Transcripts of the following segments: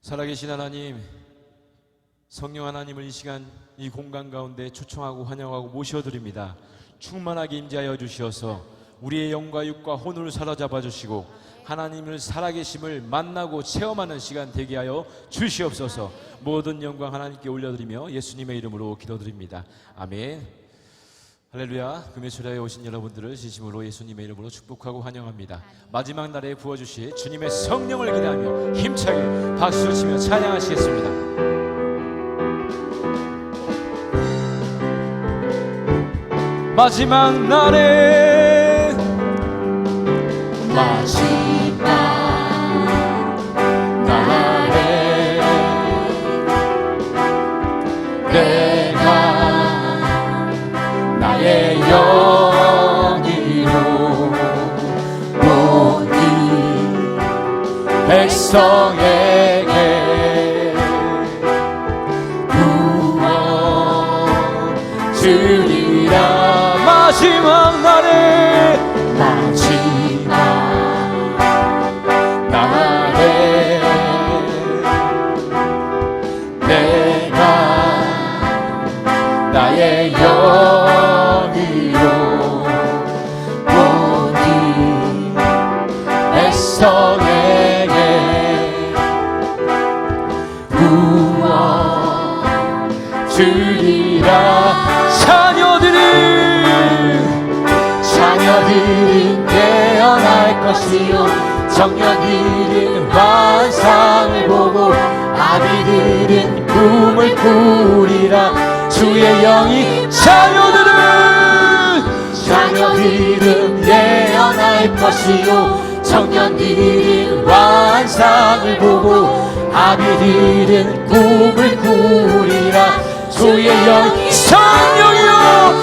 살아계신 하나님, 성령 하나님을 이 시간 이 공간 가운데 초청하고 환영하고 모셔드립니다. 충만하게 임재하여 주시어서 우리의 영과 육과 혼을 사로잡아 주시고 하나님을 살아계심을 만나고 체험하는 시간 되게 하여 주시옵소서. 모든 영광 하나님께 올려드리며 예수님의 이름으로 기도드립니다. 아멘. 할렐루야. 금요일에 오신 여러분들을 진심으로 예수님의 이름으로 축복하고 환영합니다. 마지막 날에 부어주실 주님의 성령을 기대하며 힘차게 박수를 치며 찬양하시겠습니다. 마지막 날에 내가 나의 영이로 모든 백성에게 부어주리라. 마지막 날에 내가 나의 영이로 모든 백성에게 부어주리라. 자녀들은 깨어날 것이요 청년들은 환상을 보고 아비들은 꿈을 꾸리라. 주의 영이 자녀들은 깨어날 것이요 청년들은 환상을 보고 아비들은 꿈을 꾸리라. 주의 영이 성령이여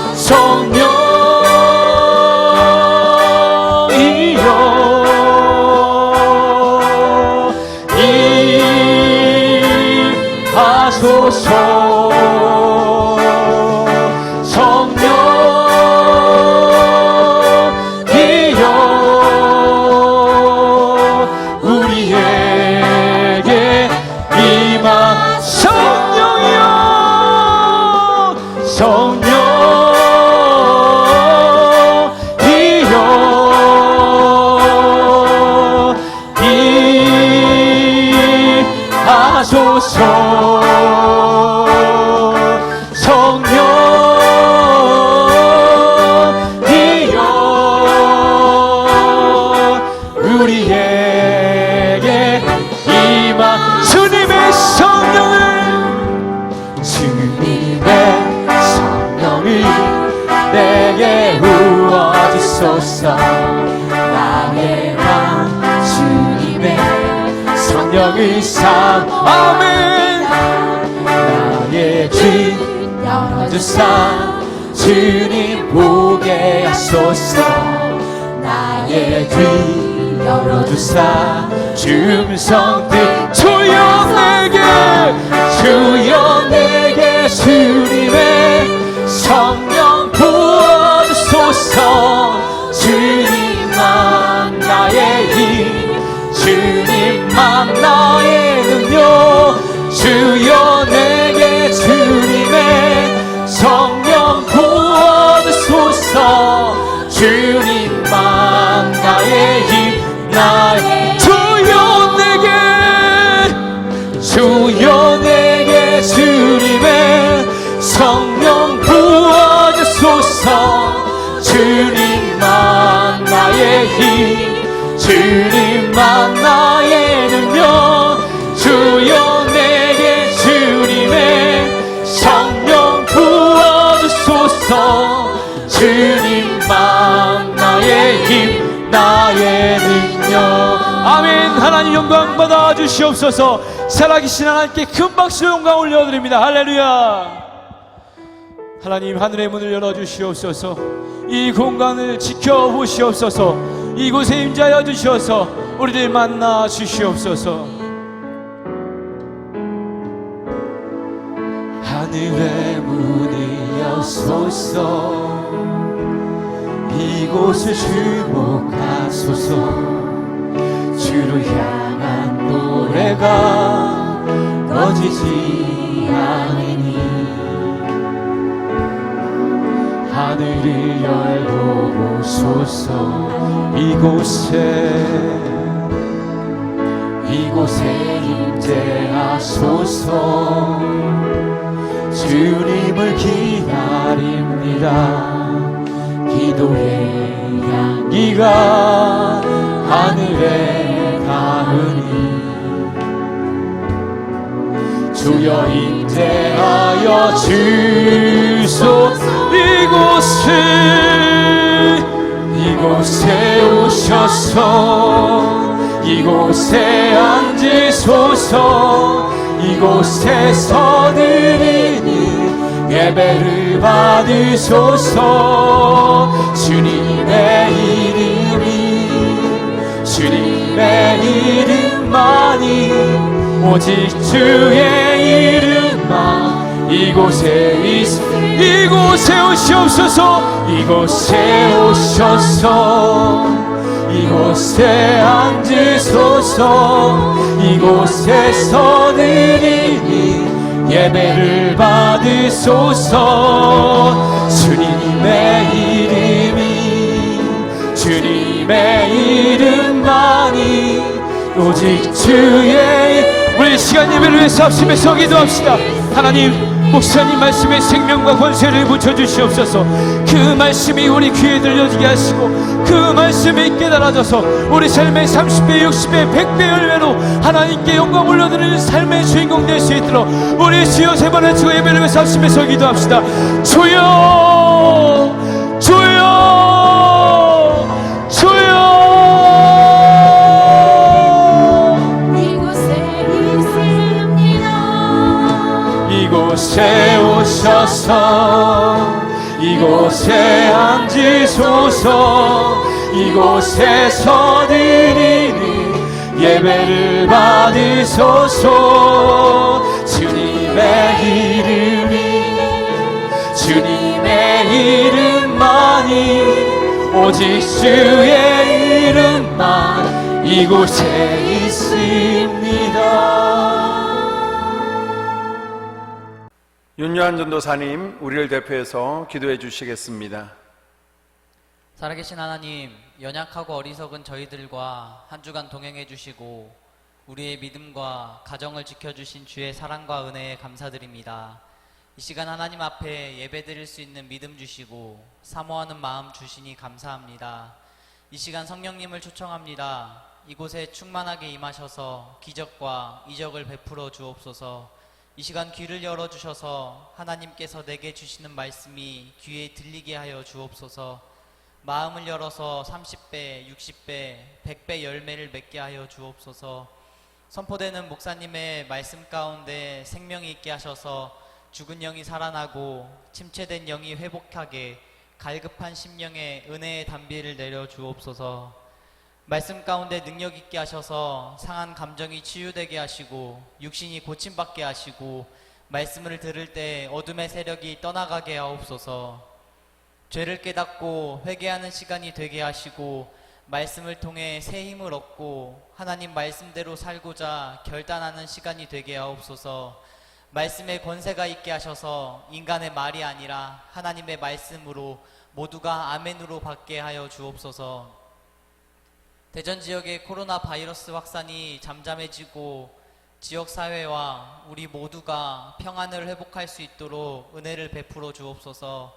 임하소서. 성령이여 우리에게 임하. 우리에게 임하. 주님의 성령을 내게 부어주소서. 나의 왕 주님의 성령을 아멘. 나의 귀 열어주사 주님 보게 하소서. 나의 귀 열어주사 음성 주여 내게 주님의 성령 부어주소서. 주님만 나의 힘, 주님만 나의 능력. 주여 내게 주님의 성령 부어주소서. 주님만 나의 힘, 주여 내게 주님의 성령 부어주소서. 주님만 나의 힘, 주님만 나의 능력. 주여 내게 주님의 성령 부어주소서. 주님만 나의 힘, 나의 능력. 아멘. 하나님 영광 받아 주시옵소서. 살아계신 하나님께 큰 박수 영광 올려드립니다. 할렐루야. 하나님 하늘의 문을 열어주시옵소서. 이 공간을 지켜보시옵소서. 이곳에 임재하여 주시어서 우리를 만나 주시옵소서. 하늘의 문을 여소서. 이곳을 주목하소서. 주를 향한 노래가 하늘을 열고 오소서. 이곳에 임재하소서. 주님을 기다립니다. 기도의 향기가 하늘에 닿으니 주여 임재하여 주소서. 이곳에 오셔서 이곳에 앉으소서. 이곳에서 드리는 예배를 받으소서. 주님의 주님의 이름만이, 오직 주의 이름만 이곳에 오시옵소서. 이곳에 오셔서 이곳에 앉으소서. 이곳에서 드리니 예배를 받으소서. 주님의 이름만이, 오직 주의. 우리 시간 예배를 위해서 합심해서 기도합시다. 하나님, 목사님 말씀에 생명과 권세를 붙여주시옵소서. 그 말씀이 우리 귀에 들려지게 하시고 그 말씀이 깨달아져서 우리 삶의 30배, 60배, 100배 열매로 하나님께 영광 올려드리는 삶의 주인공 될 수 있도록 우리 주여 세 번을 치고 예배를 위해서 합심해서 기도합시다. 주여, 주여, 주여. 이곳에 오셔서 이곳에 앉으소서. 이곳에서 드리는 예배를 받으소서. 주님의 이름만이, 오직 주의 이름만 이곳에 있습니다. 윤요한 전도사님, 우리를 대표해서 기도해 주시겠습니다. 살아계신 하나님, 연약하고 어리석은 저희들과 한 주간 동행해 주시고 우리의 믿음과 가정을 지켜주신 주의 사랑과 은혜에 감사드립니다. 이 시간 하나님 앞에 예배드릴 수 있는 믿음 주시고 사모하는 마음 주시니 감사합니다. 이 시간 성령님을 초청합니다. 이곳에 충만하게 임하셔서 기적과 이적을 베풀어 주옵소서. 이 시간 귀를 열어주셔서 하나님께서 내게 주시는 말씀이 귀에 들리게 하여 주옵소서. 마음을 열어서 30배, 60배, 100배 열매를 맺게 하여 주옵소서. 선포되는 목사님의 말씀 가운데 생명이 있게 하셔서 죽은 영이 살아나고 침체된 영이 회복하게 갈급한 심령에 은혜의 단비를 내려 주옵소서. 말씀 가운데 능력 있게 하셔서 상한 감정이 치유되게 하시고 육신이 고침받게 하시고 말씀을 들을 때 어둠의 세력이 떠나가게 하옵소서. 죄를 깨닫고 회개하는 시간이 되게 하시고 말씀을 통해 새 힘을 얻고 하나님 말씀대로 살고자 결단하는 시간이 되게 하옵소서. 말씀의 권세가 있게 하셔서 인간의 말이 아니라 하나님의 말씀으로 모두가 아멘으로 받게 하여 주옵소서. 대전 지역의 코로나 바이러스 확산이 잠잠해지고 지역사회와 우리 모두가 평안을 회복할 수 있도록 은혜를 베풀어 주옵소서.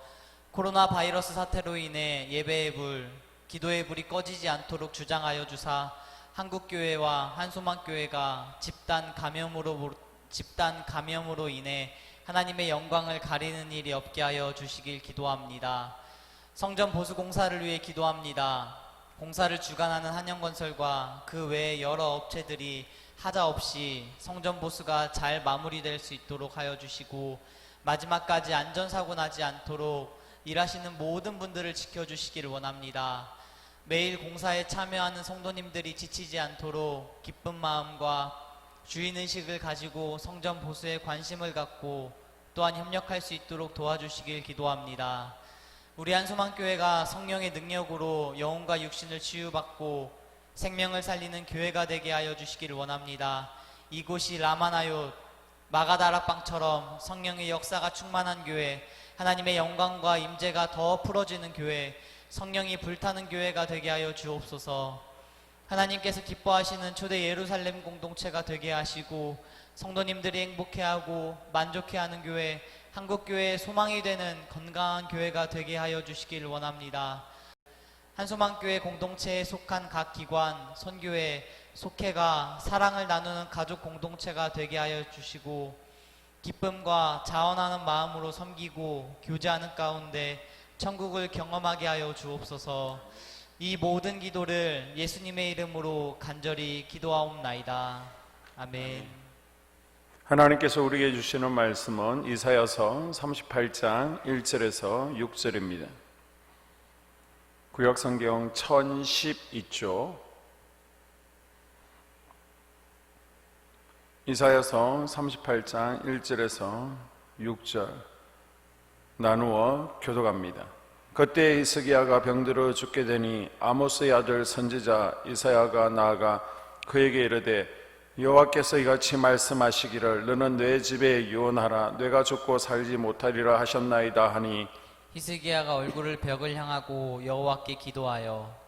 코로나 바이러스 사태로 인해 예배의 불, 기도의 불이 꺼지지 않도록 주장하여 주사 한국교회와 한소망교회가 집단 감염으로 인해 하나님의 영광을 가리는 일이 없게 하여 주시길 기도합니다. 성전 보수 공사를 위해 기도합니다. 공사를 주관하는 한영건설과 그 외의 여러 업체들이 하자 없이 성전 보수가 잘 마무리될 수 있도록 하여 주시고 마지막까지 안전사고 나지 않도록 일하시는 모든 분들을 지켜주시기를 원합니다. 매일 공사에 참여하는 성도님들이 지치지 않도록 기쁜 마음과 주인의식을 가지고 성전 보수에 관심을 갖고 또한 협력할 수 있도록 도와주시길 기도합니다. 우리 한소망교회가 성령의 능력으로 영혼과 육신을 치유받고 생명을 살리는 교회가 되게 하여 주시기를 원합니다. 이곳이 라마나요 마가다락방처럼 성령의 역사가 충만한 교회, 하나님의 영광과 임재가 더 풀어지는 교회, 성령이 불타는 교회가 되게 하여 주옵소서. 하나님께서 기뻐하시는 초대 예루살렘 공동체가 되게 하시고 성도님들이 행복해하고 만족해하는 교회, 한국교회의 소망이 되는 건강한 교회가 되게 하여 주시길 원합니다. 한소망교회 공동체에 속한 각 기관, 선교회, 속회가 사랑을 나누는 가족 공동체가 되게 하여 주시고 기쁨과 자원하는 마음으로 섬기고 교제하는 가운데 천국을 경험하게 하여 주옵소서. 이 모든 기도를 예수님의 이름으로 간절히 기도하옵나이다. 아멘. 하나님께서 우리에게 주시는 말씀은 이사야서 38장 1절에서 6절입니다. 구역성경 1012쪽, 이사야서 38장 1절에서 6절 나누어 교독합니다. 그때 히스기야가 병들어 죽게 되니 아모스의 아들 선지자 이사야가 나아가 그에게 이르되 여호와께서 이같이 말씀하시기를 너는 내 집에 유언하라 내가 죽고 살지 못하리라 하셨나이다 하니 히스기야가 얼굴을 벽을 향하고 여호와께 기도하여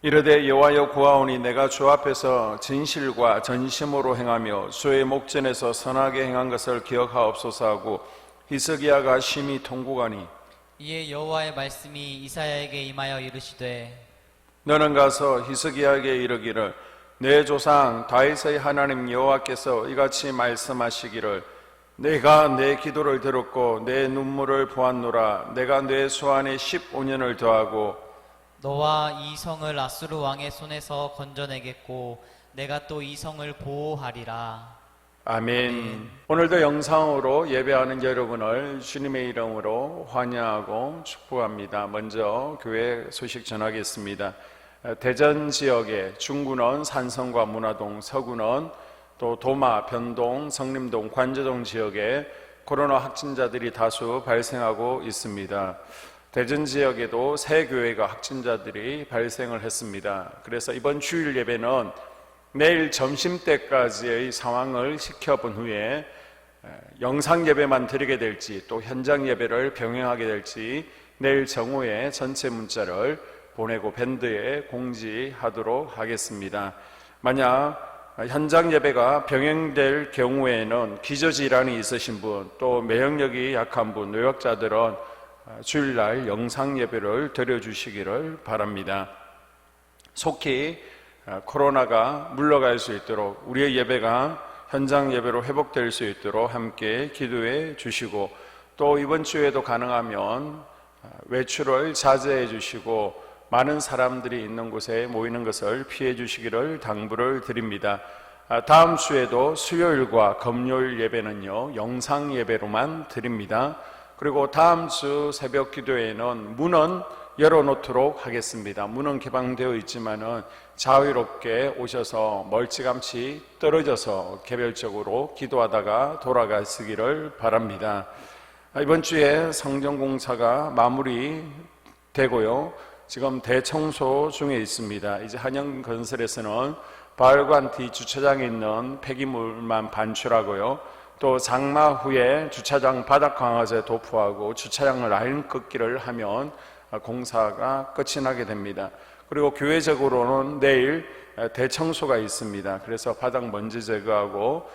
이르되 여호와여 구하오니 내가 주 앞에서 진실과 전심으로 행하며 주의 목전에서 선하게 행한 것을 기억하옵소서 하고 히스기야가 심히 통곡하니 이에 여호와의 말씀이 이사야에게 임하여 이르시되 너는 가서 히스기야에게 이르기를 내 조상 다윗의 하나님 여호와께서 이같이 말씀하시기를 내가 내 기도를 들었고 내 눈물을 보았노라 내가 내 수완에 15년을 더하고 너와 이 성을 아수르 왕의 손에서 건져내겠고 내가 또 이 성을 보호하리라. 아멘. 오늘도 영상으로 예배하는 여러분을 주님의 이름으로 환영하고 축복합니다. 먼저 교회 소식 전하겠습니다. 대전 지역에 중군원, 산성과 문화동, 서군원, 또 도마, 변동, 성림동, 관저동 지역에 코로나 확진자들이 다수 발생하고 있습니다. 대전 지역에도 새 교회가 확진자들이 발생을 했습니다. 그래서 이번 주일 예배는 내일 점심때까지의 상황을 지켜본 후에 영상 예배만 드리게 될지 또 현장 예배를 병행하게 될지 내일 정오에 전체 문자를 보내고 밴드에 공지하도록 하겠습니다. 만약 현장 예배가 병행될 경우에는 기저질환이 있으신 분, 또免疫力이 약한 분, 노약자들은 주일날 영상 예배를 드려주시기를 바랍니다. 속히 코로나가 물러갈 수 있도록 우리의 예배가 현장 예배로 회복될 수 있도록 함께 기도해 주시고 또 이번 주에도 가능하면 외출을 자제해 주시고 많은 사람들이 있는 곳에 모이는 것을 피해 주시기를 당부를 드립니다. 다음 주에도 수요일과 금요일 예배는요 영상 예배로만 드립니다. 그리고 다음 주 새벽 기도회는 문은 열어놓도록 하겠습니다. 문은 개방되어 있지만은 자유롭게 오셔서 멀찌감치 떨어져서 개별적으로 기도하다가 돌아가시기를 바랍니다. 이번 주에 성전공사가 마무리되고요. 지금 대청소 중에 있습니다. 이제 한영건설에서는 바을관 뒤 주차장에 있는 폐기물만 반출하고요. 또 장마 후에 주차장 바닥 강화제 도포하고 주차장을 라인 긋기를 하면 공사가 끝이 나게 됩니다. 그리고 교회적으로는 내일 대청소가 있습니다. 그래서 바닥 먼지 제거하고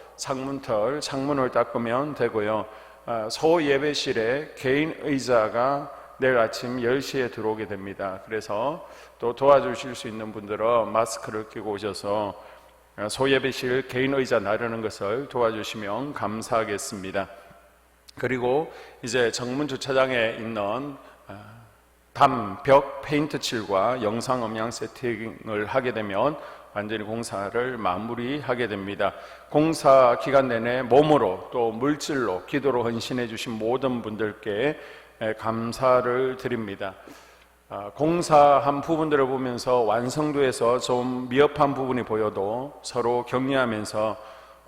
창문을 닦으면 되고요. 소 예배실에 개인 의자가 내일 아침 10시에 들어오게 됩니다. 그래서 또 도와주실 수 있는 분들은 마스크를 끼고 오셔서 소예배실 개인 의자 나르는 것을 도와주시면 감사하겠습니다. 그리고 이제 정문 주차장에 있는 담벽 페인트 칠과 영상 음향 세팅을 하게 되면 완전히 공사를 마무리하게 됩니다. 공사 기간 내내 몸으로 또 물질로 기도로 헌신해 주신 모든 분들께 감사를 드립니다. 공사한 부분들을 보면서 완성도에서 좀 미흡한 부분이 보여도 서로 격려하면서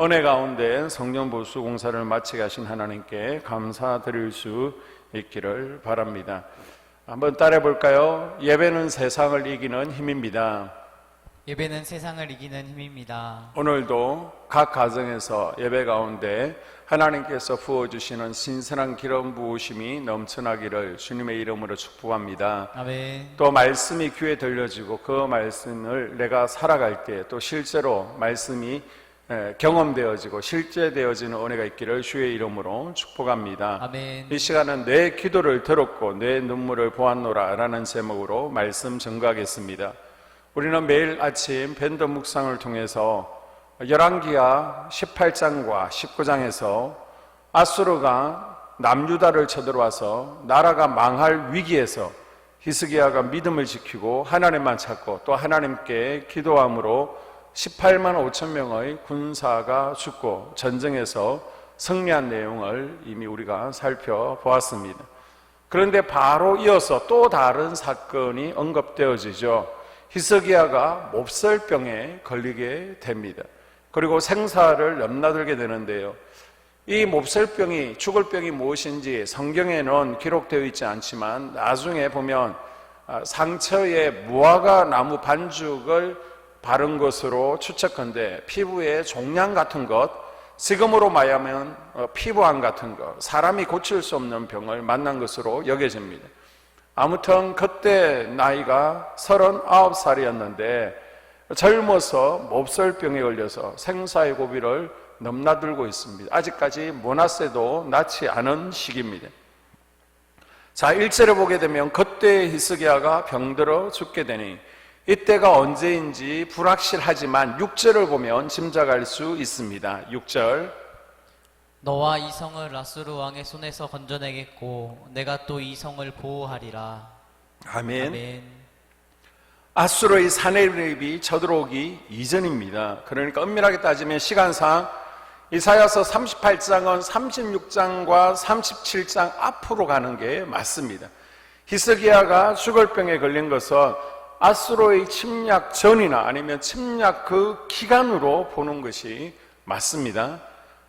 은혜 가운데 성령 보수 공사를 마치게 하신 하나님께 감사드릴 수 있기를 바랍니다. 한번 따라해 볼까요? 예배는 세상을 이기는 힘입니다. 예배는 세상을 이기는 힘입니다. 오늘도 각 가정에서 예배 가운데 하나님께서 부어주시는 신선한 기름 부으심이 넘쳐나기를 주님의 이름으로 축복합니다. 아멘. 또 말씀이 귀에 들려지고 그 말씀을 내가 살아갈 때 또 실제로 말씀이 경험되어지고 실제되어지는 은혜가 있기를 주의 이름으로 축복합니다. 아멘. 이 시간은 내 기도를 들었고 내 눈물을 보았노라 라는 제목으로 말씀 전가하겠습니다. 우리는 매일 아침 밴드 묵상을 통해서 열왕기하 18장과 19장에서 아수르가 남유다를 쳐들어와서 나라가 망할 위기에서 히스기야가 믿음을 지키고 하나님만 찾고 또 하나님께 기도함으로 18만 5천 명의 군사가 죽고 전쟁에서 승리한 내용을 이미 우리가 살펴보았습니다. 그런데 바로 이어서 또 다른 사건이 언급되어지죠. 히스기야가 몹쓸병에 걸리게 됩니다. 그리고 생사를 넘나들게 되는데요. 이 몹쓸병이, 죽을 병이 무엇인지 성경에는 기록되어 있지 않지만 나중에 보면 상처에 무화과 나무 반죽을 바른 것으로 추측한데 피부에 종양 같은 것, 지금으로 말하면 피부암 같은 것, 사람이 고칠 수 없는 병을 만난 것으로 여겨집니다. 아무튼 그때 나이가 39살이었는데 젊어서 몹쓸병에 걸려서 생사의 고비를 넘나들고 있습니다. 아직까지 모나세도 낫지 않은 시기입니다. 자, 1절을 보게 되면 그때 히스기야가 병들어 죽게 되니 이때가 언제인지 불확실하지만 6절을 보면 짐작할 수 있습니다. 6절 너와 이 성을 아수르 왕의 손에서 건져내겠고 내가 또 이 성을 보호하리라. 아멘. 아멘. 아수르의 사내립이 쳐들어오기 이전입니다. 그러니까 엄밀하게 따지면 시간상 이사야서 38장은 36장과 37장 앞으로 가는 게 맞습니다. 히스기야가 죽을 병에 걸린 것은 아수르의 침략 전이나 아니면 침략 그 기간으로 보는 것이 맞습니다.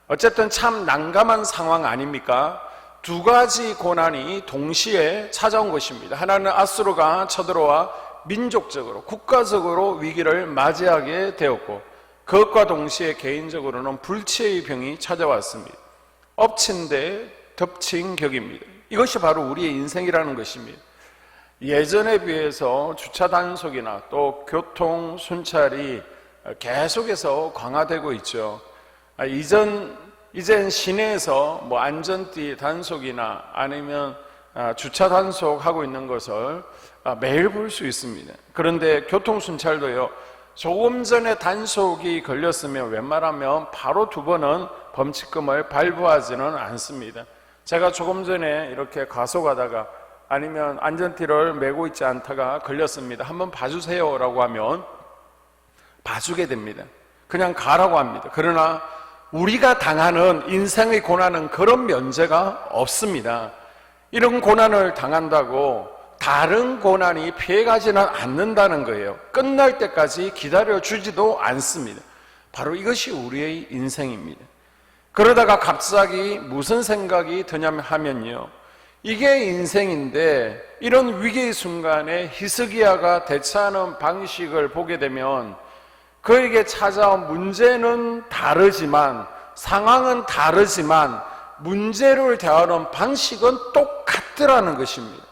어쨌든 참 난감한 상황 아닙니까? 두 가지 고난이 동시에 찾아온 것입니다. 하나는 아수르가 쳐들어와 민족적으로, 국가적으로 위기를 맞이하게 되었고 그것과 동시에 개인적으로는 불치의 병이 찾아왔습니다. 엎친 데 덮친 격입니다. 이것이 바로 우리의 인생이라는 것입니다. 예전에 비해서 주차 단속이나 또 교통 순찰이 계속해서 강화되고 있죠. 이젠 시내에서 안전띠 단속이나 아니면 주차 단속하고 있는 것을 매일 볼 수 있습니다. 그런데 교통순찰도요, 조금 전에 단속이 걸렸으면 웬만하면 바로 두 번은 범칙금을 발부하지는 않습니다. 제가 조금 전에 이렇게 과속하다가 아니면 안전띠를 메고 있지 않다가 걸렸습니다. 한번 봐주세요 라고 하면 봐주게 됩니다. 그냥 가라고 합니다. 그러나 우리가 당하는 인생의 고난은 그런 면제가 없습니다. 이런 고난을 당한다고 다른 고난이 피해가지는 않는다는 거예요. 끝날 때까지 기다려주지도 않습니다. 바로 이것이 우리의 인생입니다. 그러다가 갑자기 무슨 생각이 드냐면 하면요, 이게 인생인데 이런 위기의 순간에 히스기야가 대처하는 방식을 보게 되면 그에게 찾아온 문제는 다르지만, 상황은 다르지만 문제를 대하는 방식은 똑같더라는 것입니다.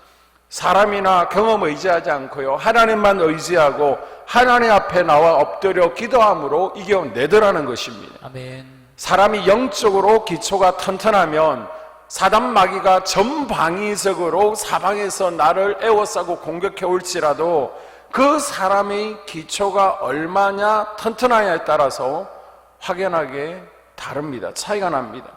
사람이나 경험 의지하지 않고요, 하나님만 의지하고 하나님 앞에 나와 엎드려 기도함으로 이겨내더라는 것입니다. 아멘. 사람이 영적으로 기초가 튼튼하면 사단 마귀가 전방위적으로 사방에서 나를 에워싸고 공격해 올지라도 그 사람의 기초가 얼마나 튼튼하냐에 따라서 확연하게 다릅니다. 차이가 납니다.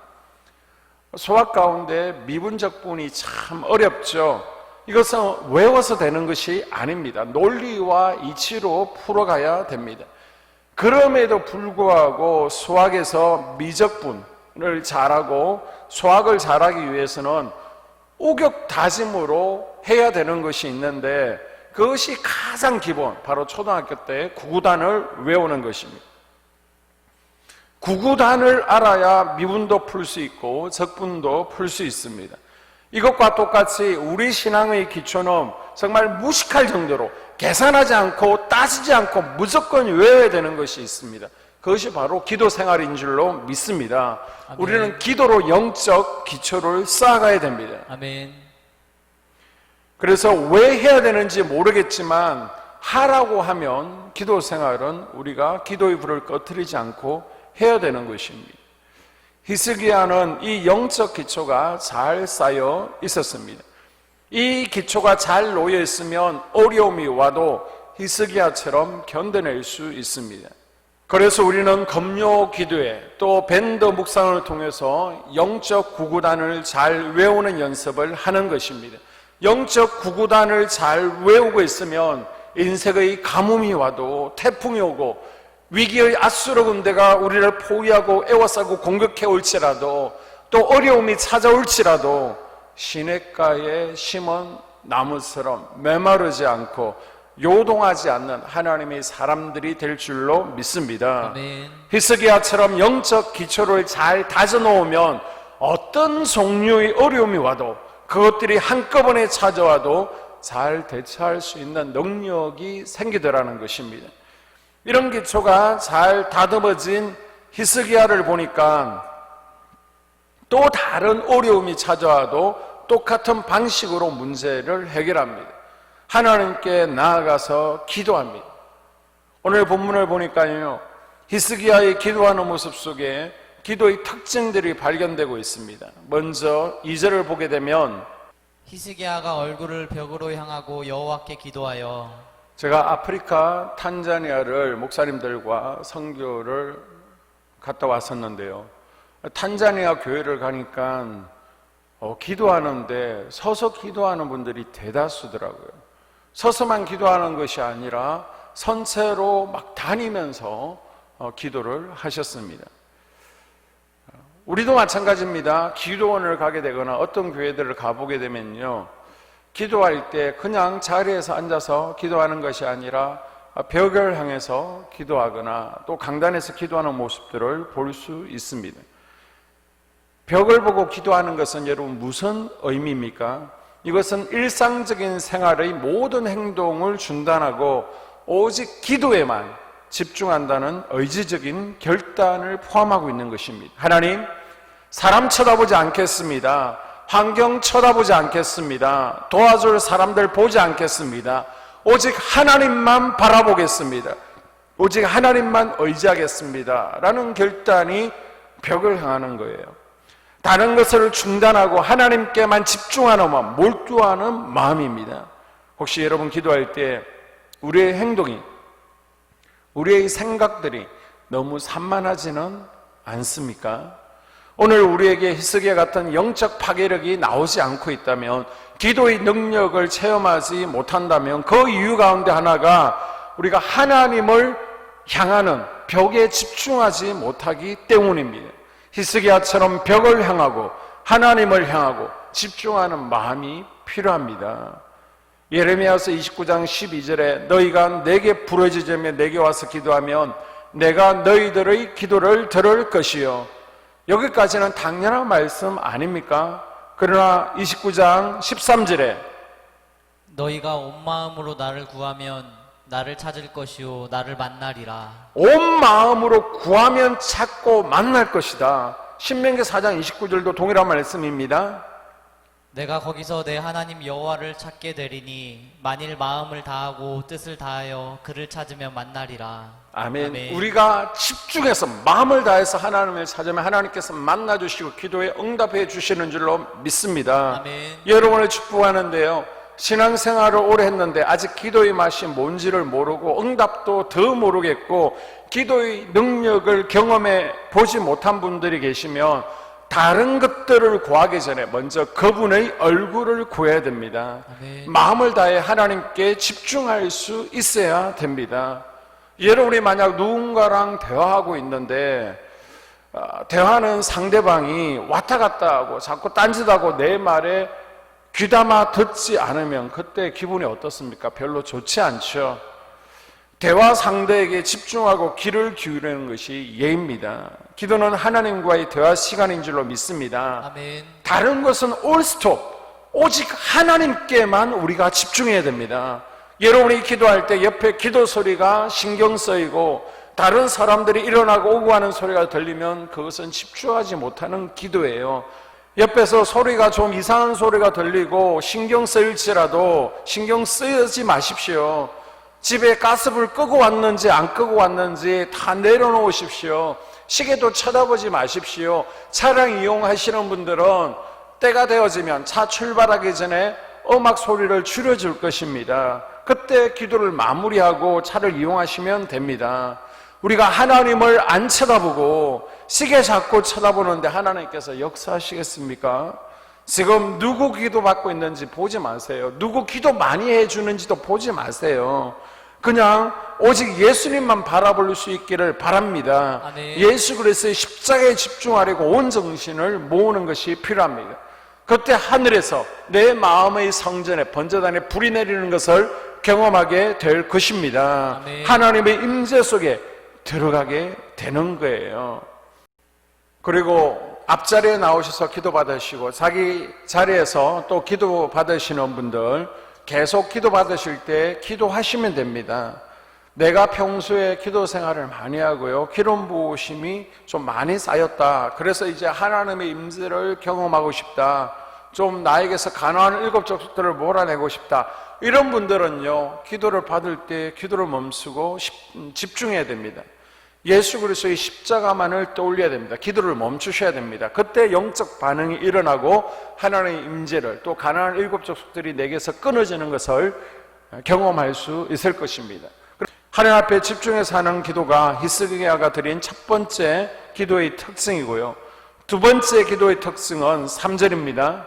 수학 가운데 미분적분이 참 어렵죠. 이것은 외워서 되는 것이 아닙니다. 논리와 이치로 풀어가야 됩니다. 그럼에도 불구하고 수학에서 미적분을 잘하고 수학을 잘하기 위해서는 우격다짐으로 해야 되는 것이 있는데 그것이 가장 기본, 바로 초등학교 때 구구단을 외우는 것입니다. 구구단을 알아야 미분도 풀 수 있고 적분도 풀 수 있습니다. 이것과 똑같이 우리 신앙의 기초는 정말 무식할 정도로 계산하지 않고 따지지 않고 무조건 외워야 되는 것이 있습니다. 그것이 바로 기도 생활인 줄로 믿습니다. 아멘. 우리는 기도로 영적 기초를 쌓아가야 됩니다. 아멘. 그래서 왜 해야 되는지 모르겠지만 하라고 하면 기도 생활은 우리가 기도의 불을 꺼트리지 않고 해야 되는 것입니다. 히스기야는 이 영적 기초가 잘 쌓여 있었습니다. 이 기초가 잘 놓여 있으면 어려움이 와도 히스기야처럼 견뎌낼 수 있습니다. 그래서 우리는 금요 기도회 또 밴드 묵상을 통해서 영적 구구단을 잘 외우는 연습을 하는 것입니다. 영적 구구단을 잘 외우고 있으면 인생의 가뭄이 와도 태풍이 오고 위기의 아수르 군대가 우리를 포위하고 에워싸고 공격해 올지라도 또 어려움이 찾아올지라도 시냇가에 심은 나무처럼 메마르지 않고 요동하지 않는 하나님의 사람들이 될 줄로 믿습니다. 아멘. 히스기야처럼 영적 기초를 잘 다져놓으면 어떤 종류의 어려움이 와도 그것들이 한꺼번에 찾아와도 잘 대처할 수 있는 능력이 생기더라는 것입니다. 이런 기초가 잘 다듬어진 히스기야를 보니까 또 다른 어려움이 찾아와도 똑같은 방식으로 문제를 해결합니다. 하나님께 나아가서 기도합니다. 오늘 본문을 보니까요, 히스기야의 기도하는 모습 속에 기도의 특징들이 발견되고 있습니다. 먼저 2절을 보게 되면 히스기야가 얼굴을 벽으로 향하고 여호와께 기도하여. 제가 아프리카 탄자니아를 목사님들과 선교를 갔다 왔었는데요. 탄자니아 교회를 가니까 기도하는데 서서 기도하는 분들이 대다수더라고요. 서서만 기도하는 것이 아니라 선체로 막 다니면서 기도를 하셨습니다. 우리도 마찬가지입니다. 기도원을 가게 되거나 어떤 교회들을 가보게 되면요, 기도할 때 그냥 자리에서 앉아서 기도하는 것이 아니라 벽을 향해서 기도하거나 또 강단에서 기도하는 모습들을 볼 수 있습니다. 벽을 보고 기도하는 것은 여러분 무슨 의미입니까? 이것은 일상적인 생활의 모든 행동을 중단하고 오직 기도에만 집중한다는 의지적인 결단을 포함하고 있는 것입니다. 하나님, 사람 쳐다보지 않겠습니다. 환경 쳐다보지 않겠습니다. 도와줄 사람들 보지 않겠습니다. 오직 하나님만 바라보겠습니다. 오직 하나님만 의지하겠습니다. 라는 결단이 벽을 향하는 거예요. 다른 것을 중단하고 하나님께만 집중하는 마음, 몰두하는 마음입니다. 혹시 여러분 기도할 때 우리의 행동이, 우리의 생각들이 너무 산만하지는 않습니까? 오늘 우리에게 히스기야 같은 영적 파괴력이 나오지 않고 있다면, 기도의 능력을 체험하지 못한다면 그 이유 가운데 하나가 우리가 하나님을 향하는 벽에 집중하지 못하기 때문입니다. 히스기야처럼 벽을 향하고 하나님을 향하고 집중하는 마음이 필요합니다. 예레미야서 29장 12절에 너희가 내게 부르짖으며 내게 와서 기도하면 내가 너희들의 기도를 들을 것이요. 여기까지는 당연한 말씀 아닙니까? 그러나 29장 13절에 너희가 온 마음으로 나를 구하면 나를 찾을 것이요 나를 만나리라. 온 마음으로 구하면 찾고 만날 것이다. 신명기 4장 29절도 동일한 말씀입니다. 내가 거기서 내 하나님 여호와를 찾게 되리니 만일 마음을 다하고 뜻을 다하여 그를 찾으면 만나리라. 아멘. 아멘. 우리가 집중해서 마음을 다해서 하나님을 찾으면 하나님께서 만나주시고 기도에 응답해 주시는 줄로 믿습니다. 아멘. 여러분을 축복하는데요, 신앙생활을 오래 했는데 아직 기도의 맛이 뭔지를 모르고 응답도 더 모르겠고 기도의 능력을 경험해 보지 못한 분들이 계시면 다른 것들을 구하기 전에 먼저 그분의 얼굴을 구해야 됩니다. 아멘. 마음을 다해 하나님께 집중할 수 있어야 됩니다. 여러분이 만약 누군가랑 대화하고 있는데 대화는 상대방이 왔다 갔다 하고 자꾸 딴짓하고 내 말에 귀담아 듣지 않으면 그때 기분이 어떻습니까? 별로 좋지 않죠. 대화 상대에게 집중하고 귀를 기울이는 것이 예입니다. 기도는 하나님과의 대화 시간인 줄로 믿습니다. 아멘. 다른 것은 올 스톱, 오직 하나님께만 우리가 집중해야 됩니다. 여러분이 기도할 때 옆에 기도 소리가 신경 쓰이고 다른 사람들이 일어나고 오고 가는 소리가 들리면 그것은 집중하지 못하는 기도예요. 옆에서 소리가 좀 이상한 소리가 들리고 신경 쓰일지라도 신경 쓰이지 마십시오. 집에 가스불 끄고 왔는지 안 끄고 왔는지 다 내려놓으십시오. 시계도 쳐다보지 마십시오. 차량 이용하시는 분들은 때가 되어지면 차 출발하기 전에 음악 소리를 줄여줄 것입니다. 그때 기도를 마무리하고 차를 이용하시면 됩니다. 우리가 하나님을 안 쳐다보고 시계 잡고 쳐다보는데 하나님께서 역사하시겠습니까? 지금 누구 기도 받고 있는지 보지 마세요. 누구 기도 많이 해주는지도 보지 마세요. 그냥 오직 예수님만 바라볼 수 있기를 바랍니다. 아멘. 예수 그리스도의 십자가에 집중하려고 온 정신을 모으는 것이 필요합니다. 그때 하늘에서 내 마음의 성전에 번제단에 불이 내리는 것을 경험하게 될 것입니다. 아멘. 하나님의 임재 속에 들어가게 되는 거예요. 그리고 앞자리에 나오셔서 기도 받으시고 자기 자리에서 또 기도 받으시는 분들 계속 기도 받으실 때 기도하시면 됩니다. 내가 평소에 기도 생활을 많이 하고요, 기름 부으심이 좀 많이 쌓였다, 그래서 이제 하나님의 임재를 경험하고 싶다, 좀 나에게서 가난한 7 족속들을 몰아내고 싶다, 이런 분들은요 기도를 받을 때 기도를 멈추고 집중해야 됩니다. 예수 그리스도의 십자가만을 떠올려야 됩니다. 기도를 멈추셔야 됩니다. 그때 영적 반응이 일어나고 하나님의 임재를, 또 가난한 7 족속들이 내게서 끊어지는 것을 경험할 수 있을 것입니다. 하나님 앞에 집중해서 하는 기도가 히스기야가 드린 첫 번째 기도의 특징이고요, 두 번째 기도의 특징은 3절입니다.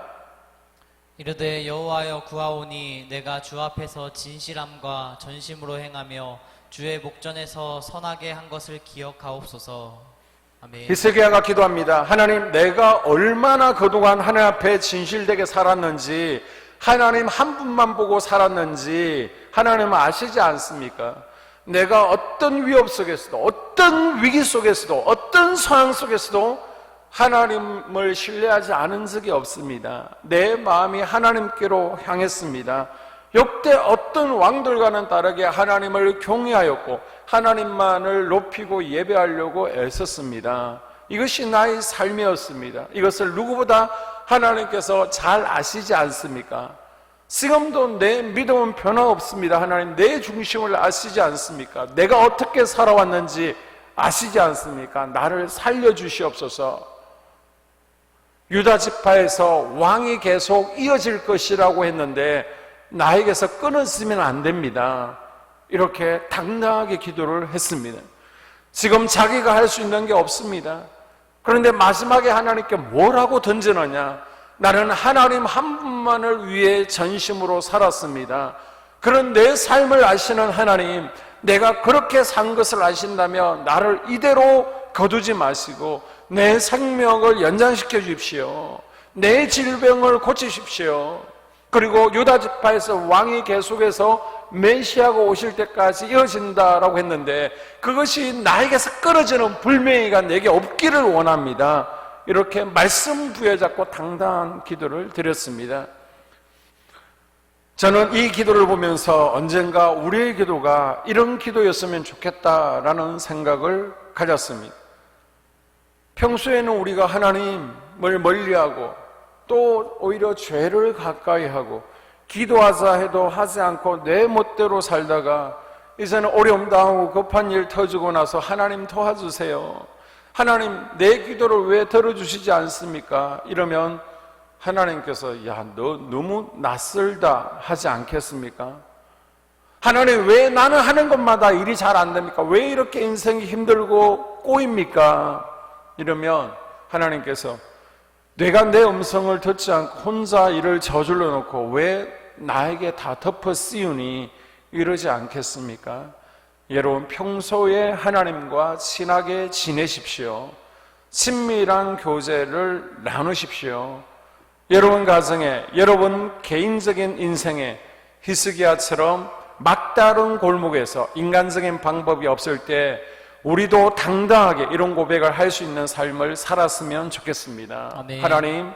이르되 여호와여 구하오니 내가 주 앞에서 진실함과 전심으로 행하며 주의 목전에서 선하게 한 것을 기억하옵소서. 아멘. 히스기야가 기도합니다. 하나님, 내가 얼마나 그동안 하나님 앞에 진실되게 살았는지, 하나님 한 분만 보고 살았는지 하나님은 아시지 않습니까? 내가 어떤 위협 속에서도, 어떤 위기 속에서도, 어떤 상황 속에서도 하나님을 신뢰하지 않은 적이 없습니다. 내 마음이 하나님께로 향했습니다. 역대 어떤 왕들과는 다르게 하나님을 경외하였고 하나님만을 높이고 예배하려고 애썼습니다. 이것이 나의 삶이었습니다. 이것을 누구보다 하나님께서 잘 아시지 않습니까? 지금도 내 믿음은 변화 없습니다. 하나님, 내 중심을 아시지 않습니까? 내가 어떻게 살아왔는지 아시지 않습니까? 나를 살려주시옵소서. 유다 지파에서 왕이 계속 이어질 것이라고 했는데 나에게서 끊어지면 안 됩니다. 이렇게 당당하게 기도를 했습니다. 지금 자기가 할 수 있는 게 없습니다. 그런데 마지막에 하나님께 뭐라고 던지느냐? 나는 하나님 한 분만을 위해 전심으로 살았습니다. 그런 내 삶을 아시는 하나님, 내가 그렇게 산 것을 아신다면 나를 이대로 거두지 마시고 내 생명을 연장시켜 주십시오. 내 질병을 고치십시오. 그리고 유다 지파에서 왕이 계속해서 메시아가 오실 때까지 이어진다라고 했는데 그것이 나에게서 끊어지는 불명예가 내게 없기를 원합니다. 이렇게 말씀 부여잡고 당당한 기도를 드렸습니다. 저는 이 기도를 보면서 언젠가 우리의 기도가 이런 기도였으면 좋겠다라는 생각을 가졌습니다. 평소에는 우리가 하나님을 멀리하고 또 오히려 죄를 가까이 하고 기도하자 해도 하지 않고 내 멋대로 살다가 이제는 어려움 당하고 급한 일 터지고 나서 하나님 도와주세요, 하나님 내 기도를 왜 들어주시지 않습니까? 이러면 하나님께서 야, 너 너무 낯설다 하지 않겠습니까? 하나님, 왜 나는 하는 것마다 일이 잘 안 됩니까? 왜 이렇게 인생이 힘들고 꼬입니까? 이러면 하나님께서 내가 내 음성을 듣지 않고 혼자 일을 저질러 놓고 왜 나에게 다 덮어 씌우니 이러지 않겠습니까? 여러분, 평소에 하나님과 친하게 지내십시오. 친밀한 교제를 나누십시오. 여러분 가정에, 여러분 개인적인 인생에 히스기야처럼 막다른 골목에서 인간적인 방법이 없을 때 우리도 당당하게 이런 고백을 할 수 있는 삶을 살았으면 좋겠습니다. 아멘. 하나님,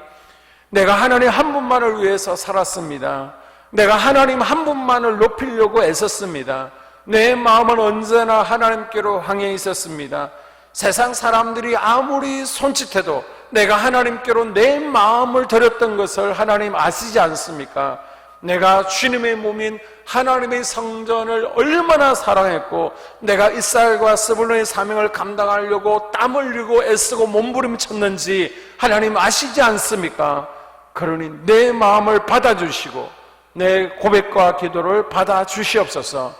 내가 하나님 한 분만을 위해서 살았습니다. 내가 하나님 한 분만을 높이려고 애썼습니다. 내 마음은 언제나 하나님께로 향해 있었습니다. 세상 사람들이 아무리 손짓해도 내가 하나님께로 내 마음을 드렸던 것을 하나님 아시지 않습니까? 내가 주님의 몸인 하나님의 성전을 얼마나 사랑했고 내가 이스라엘과 스불론의 사명을 감당하려고 땀 흘리고 애쓰고 몸부림쳤는지 하나님 아시지 않습니까? 그러니 내 마음을 받아주시고 내 고백과 기도를 받아주시옵소서.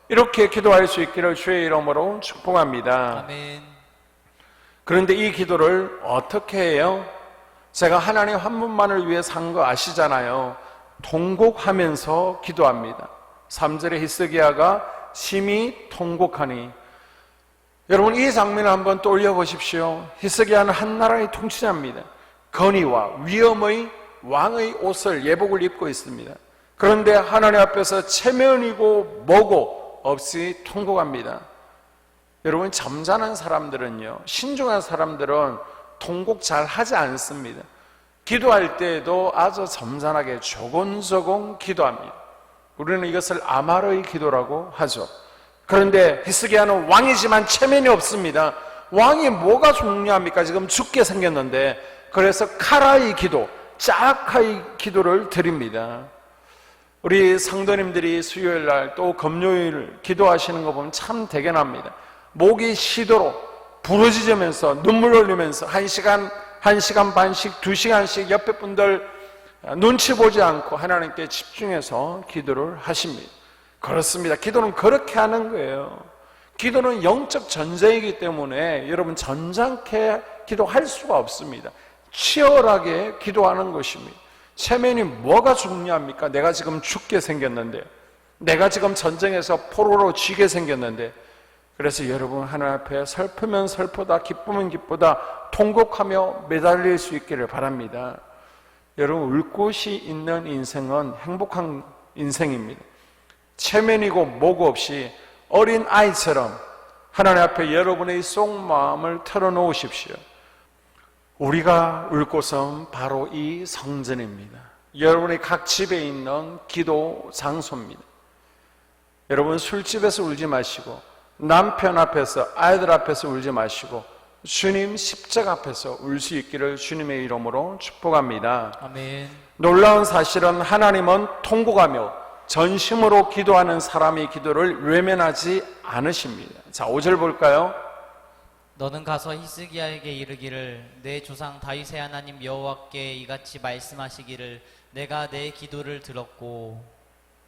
이렇게 기도할 수 있기를 주의 이름으로 축복합니다. 아멘. 그런데 이 기도를 어떻게 해요? 제가 하나님 한 분만을 위해 산 거 아시잖아요. 통곡하면서 기도합니다. 3절에 히스기야가 심히 통곡하니, 여러분 이 장면을 한번 떠올려 보십시오. 히스기야는 한 나라의 통치자입니다. 건의와 위엄의 왕의 옷을 예복을 입고 있습니다. 그런데 하나님 앞에서 체면이고 뭐고 없이 통곡합니다. 여러분 점잖은 사람들은요, 신중한 사람들은 통곡 잘 하지 않습니다. 기도할 때에도 아주 점잖하게 조곤조곤 기도합니다. 우리는 이것을 아말의 기도라고 하죠. 그런데 히스기야는 왕이지만 체면이 없습니다. 왕이 뭐가 중요합니까? 지금 죽게 생겼는데. 그래서 카라의 기도, 짜카의 기도를 드립니다. 우리 성도님들이 수요일 날 또 금요일 기도하시는 거 보면 참 대견합니다. 목이 쉬도록 부러지면서 눈물 흘리면서 1시간 반씩 2시간씩 옆에 분들 눈치 보지 않고 하나님께 집중해서 기도를 하십니다. 그렇습니다. 기도는 그렇게 하는 거예요. 기도는 영적 전쟁이기 때문에 여러분 전장케 기도할 수가 없습니다. 치열하게 기도하는 것입니다. 체면이 뭐가 중요합니까? 내가 지금 죽게 생겼는데, 내가 지금 전쟁에서 포로로 쥐게 생겼는데. 그래서 여러분 하나님 앞에 슬프면 슬프다, 기쁘면 기쁘다, 통곡하며 매달릴 수 있기를 바랍니다. 여러분 울 곳이 있는 인생은 행복한 인생입니다. 체면이고 뭐고 없이 어린 아이처럼 하나님 앞에 여러분의 속마음을 털어놓으십시오. 우리가 울 곳은 바로 이 성전입니다. 여러분의 각 집에 있는 기도 장소입니다. 여러분 술집에서 울지 마시고, 남편 앞에서, 아이들 앞에서 울지 마시고, 주님 십자가 앞에서 울 수 있기를 주님의 이름으로 축복합니다. 아멘. 놀라운 사실은 하나님은 통곡하며 전심으로 기도하는 사람의 기도를 외면하지 않으십니다. 자, 5절 볼까요? 너는 가서 히스기야에게 이르기를 내 조상 다윗의 하나님 여호와께 이같이 말씀하시기를 내가 내 기도를 들었고.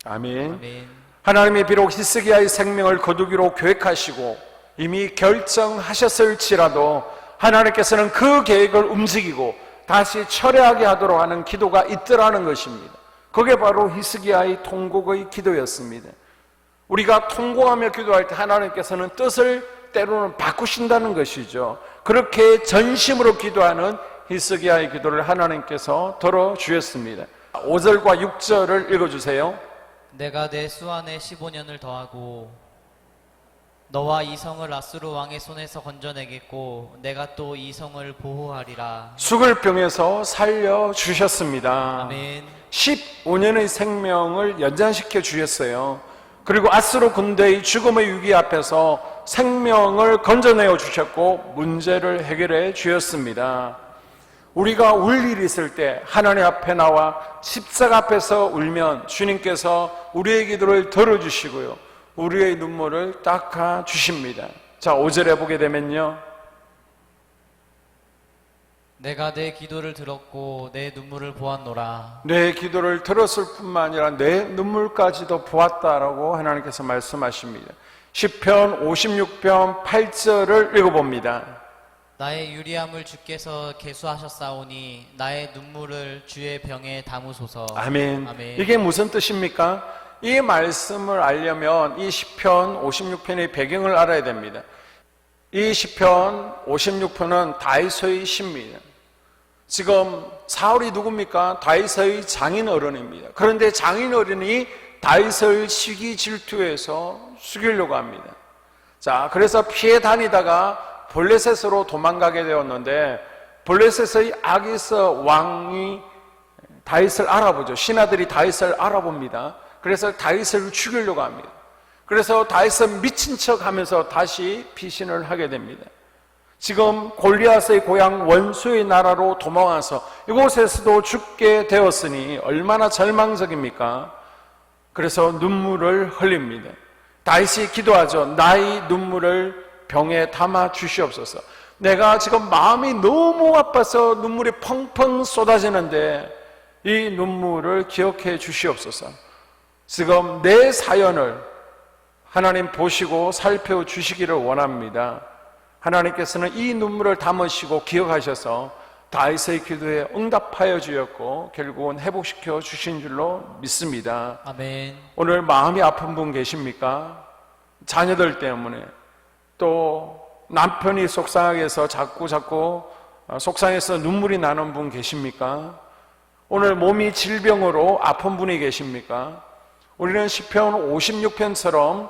아멘. 아멘. 하나님이 비록 히스기야의 생명을 거두기로 계획하시고 이미 결정하셨을지라도 하나님께서는 그 계획을 움직이고 다시 철회하게 하도록 하는 기도가 있더라는 것입니다. 그게 바로 히스기야의 통곡의 기도였습니다. 우리가 통곡하며 기도할 때 하나님께서는 뜻을 때로는 바꾸신다는 것이죠. 그렇게 전심으로 기도하는 히스기야의 기도를 하나님께서 들어주셨습니다. 5절과 6절을 읽어주세요. 내가 내 수완에 15년을 더하고 너와 이 성을 아수르 왕의 손에서 건져내겠고 내가 또 이 성을 보호하리라. 죽을 병에서 살려주셨습니다. 아멘. 15년의 생명을 연장시켜 주셨어요. 그리고 아수르 군대의 죽음의 위기 앞에서 생명을 건져내어 주셨고 문제를 해결해 주셨습니다. 우리가 울 일이 있을 때 하나님 앞에 나와 십자가 앞에서 울면 주님께서 우리의 기도를 들어주시고요, 우리의 눈물을 닦아 주십니다. 자, 5절에 보게 되면요, 내가 내 기도를 들었고 내 눈물을 보았노라. 내 기도를 들었을 뿐만 아니라 내 눈물까지도 보았다라고 하나님께서 말씀하십니다. 시편 56편 8절을 읽어봅니다. 나의 유리함을 주께서 계수하셨사오니 나의 눈물을 주의 병에 담으소서. 아멘. 아멘. 이게 무슨 뜻입니까? 이 말씀을 알려면 이 시편 56편의 배경을 알아야 됩니다. 이 시편 56편은 다윗의 시입니다. 지금 사울이 누굽니까? 다윗의 장인어른입니다. 그런데 장인어른이 다윗을 시기 질투해서 죽이려고 합니다. 자, 그래서 피해 다니다가 블레셋으로 도망가게 되었는데 블레셋의 아기스 왕이 다윗을 알아보죠. 신하들이 다윗을 알아봅니다. 그래서 다윗을 죽이려고 합니다. 그래서 다윗은 미친 척하면서 다시 피신을 하게 됩니다. 지금 골리앗의 고향 원수의 나라로 도망와서 이곳에서도 죽게 되었으니 얼마나 절망적입니까? 그래서 눈물을 흘립니다. 다윗이 기도하죠. 나의 눈물을 병에 담아 주시옵소서. 내가 지금 마음이 너무 아파서 눈물이 펑펑 쏟아지는데 이 눈물을 기억해 주시옵소서. 지금 내 사연을 하나님 보시고 살펴주시기를 원합니다. 하나님께서는 이 눈물을 담으시고 기억하셔서 다윗의 기도에 응답하여 주셨고 결국은 회복시켜 주신 줄로 믿습니다. 아멘. 오늘 마음이 아픈 분 계십니까? 자녀들 때문에, 또 남편이 속상하게 해서 자꾸 속상해서 눈물이 나는 분 계십니까? 오늘 몸이 질병으로 아픈 분이 계십니까? 우리는 시편 56편처럼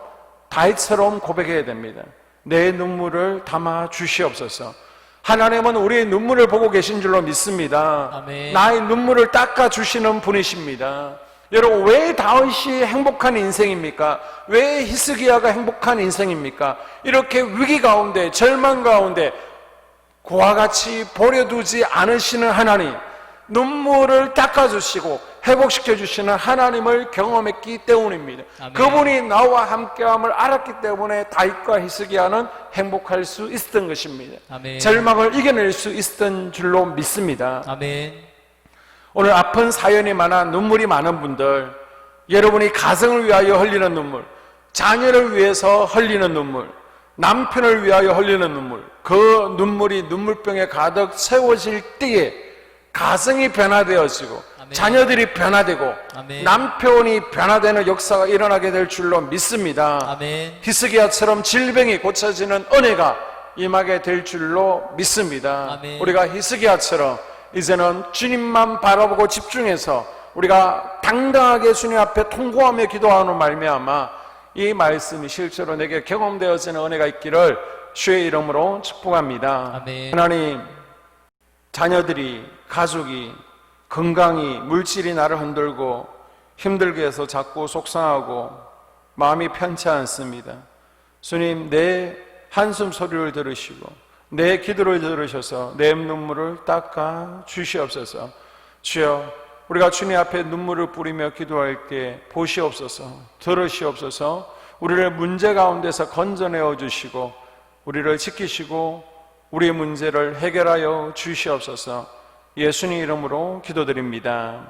다윗처럼 고백해야 됩니다. 내 눈물을 담아 주시옵소서. 하나님은 우리의 눈물을 보고 계신 줄로 믿습니다. 아멘. 나의 눈물을 닦아 주시는 분이십니다. 여러분, 왜 다윗이 행복한 인생입니까? 왜 히스기야가 행복한 인생입니까? 이렇게 위기 가운데, 절망 가운데 그와 같이 버려두지 않으시는 하나님, 눈물을 닦아주시고 회복시켜주시는 하나님을 경험했기 때문입니다. 아멘. 그분이 나와 함께함을 알았기 때문에 다윗과 히스기야는 행복할 수 있었던 것입니다. 아멘. 절망을 이겨낼 수 있었던 줄로 믿습니다. 아멘. 오늘 아픈 사연이 많아 눈물이 많은 분들, 여러분이 가정을 위하여 흘리는 눈물, 자녀를 위해서 흘리는 눈물, 남편을 위하여 흘리는 눈물, 그 눈물이 눈물병에 가득 채워질 때에 가정이 변화되어지고 아멘. 자녀들이 변화되고 아멘. 남편이 변화되는 역사가 일어나게 될 줄로 믿습니다. 아멘. 히스기야처럼 질병이 고쳐지는 은혜가 임하게 될 줄로 믿습니다. 아멘. 우리가 히스기야처럼 이제는 주님만 바라보고 집중해서 우리가 당당하게 주님 앞에 통고하며 기도하는 말미암아 이 말씀이 실제로 내게 경험되어지는 은혜가 있기를 주의 이름으로 축복합니다. 아멘. 하나님, 자녀들이, 가족이, 건강이, 물질이 나를 흔들고 힘들게 해서 자꾸 속상하고 마음이 편치 않습니다. 주님, 내 한숨 소리를 들으시고 내 기도를 들으셔서 내 눈물을 닦아 주시옵소서. 주여, 우리가 주님 앞에 눈물을 뿌리며 기도할 때 보시옵소서, 들으시옵소서. 우리를 문제 가운데서 건져내어 주시고 우리를 지키시고 우리의 문제를 해결하여 주시옵소서. 예수님 이름으로 기도드립니다.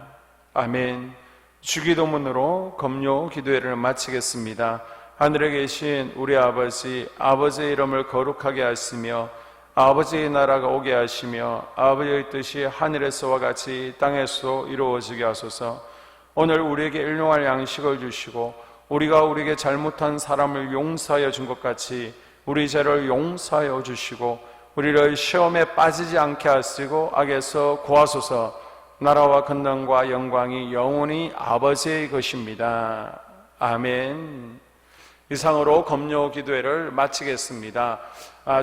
아멘. 주기도문으로 금요 기도회를 마치겠습니다. 하늘에 계신 우리 아버지, 아버지의 이름을 거룩하게 하시며 아버지의 나라가 오게 하시며 아버지의 뜻이 하늘에서와 같이 땅에서 이루어지게 하소서. 오늘 우리에게 일용할 양식을 주시고 우리가 우리에게 잘못한 사람을 용서하여 준 것 같이 우리 죄를 용서하여 주시고 우리를 시험에 빠지지 않게 하시고 악에서 구하소서. 나라와 권능과 영광이 영원히 아버지의 것입니다. 아멘. 이상으로 금요 기도회를 마치겠습니다.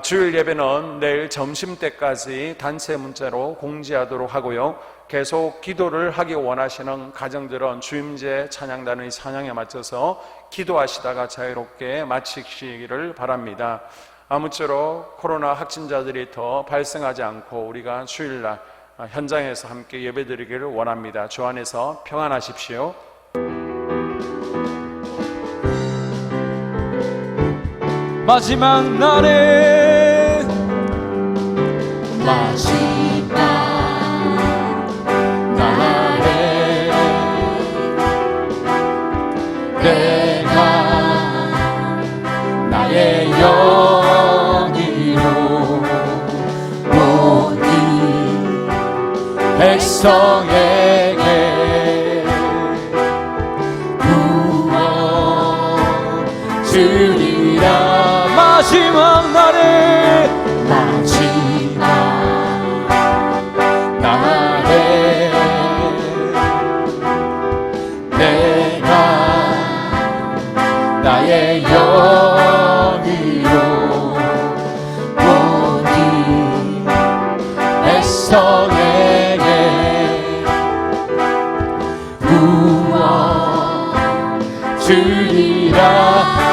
주일 예배는 내일 점심때까지 단체 문자로 공지하도록 하고요. 계속 기도를 하기 원하시는 가정들은 주임제 찬양단의 찬양에 맞춰서 기도하시다가 자유롭게 마치시기를 바랍니다. 아무쪼록 코로나 확진자들이 더 발생하지 않고 우리가 주일날 현장에서 함께 예배드리기를 원합니다. 주 안에서 평안하십시오. 마지막 날에 마지막 날에 내가 나의 영이로 모든 백성에게 구원 주리라. 마지막 날에 마지막 날에 내가 나의 영이로 모든 백성에게 주리라.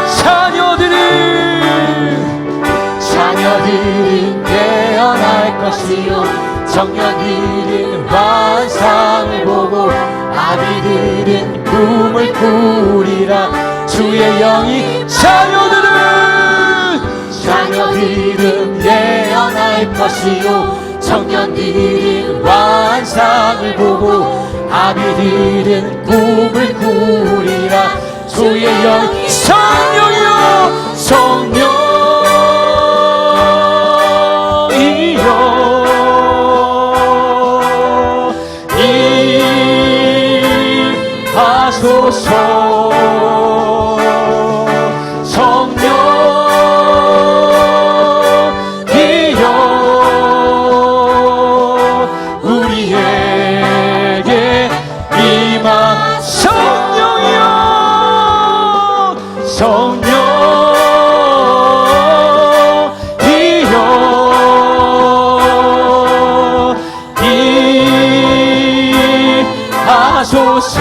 자녀들은 깨어날 것이요 청년들은 환상을 보고 아비들은 꿈을 꾸리라. 주의 영이 자녀들은 깨어날 것이요 청년들은 환상을 보고 아비들은 꿈을 꾸리라. 주의 영 성령이여 성령이여 임하소서. 성령이여 우리에게 임하. 성령이여 성령이여 임하소서.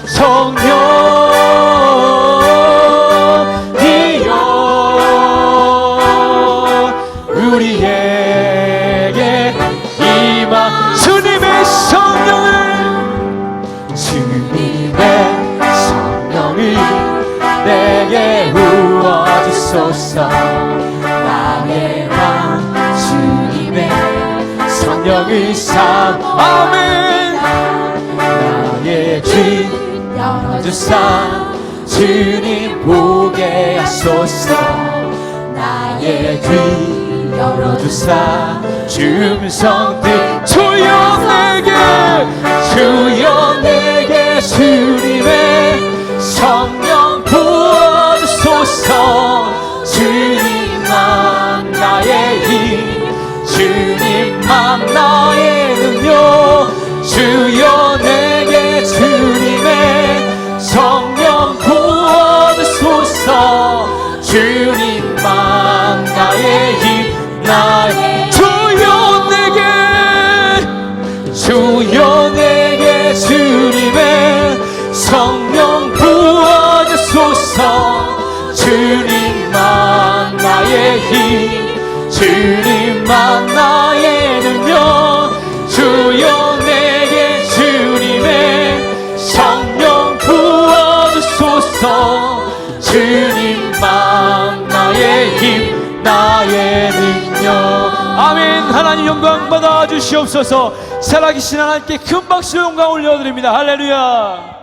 성령이여 우리에게 임하. 주님의 성령을 내게 부어주소서. 나의 왕 주님의 성령을 아멘. 나의 귀 열어주사 주님 보게 하소서. 나의 귀 열어주사 주음성 주여 내게 주님의 성령 부어주소서. 주님만 나의 힘 주님만 나의 능력 주여 내게 주님의 성령 부어주소서. 주님만 나의 힘 나의 주여 내게 주님의 성령 부어주소서. 주님만 나의 힘 주님만 나의 능력 주여 내게 주님의 성령 부어주소서. 주님만 나의 힘 나의 능력. 아멘. 하나님 영광 받아 주시옵소서. 살아계신 하나님께 큰 박수 영광 올려드립니다. 할렐루야.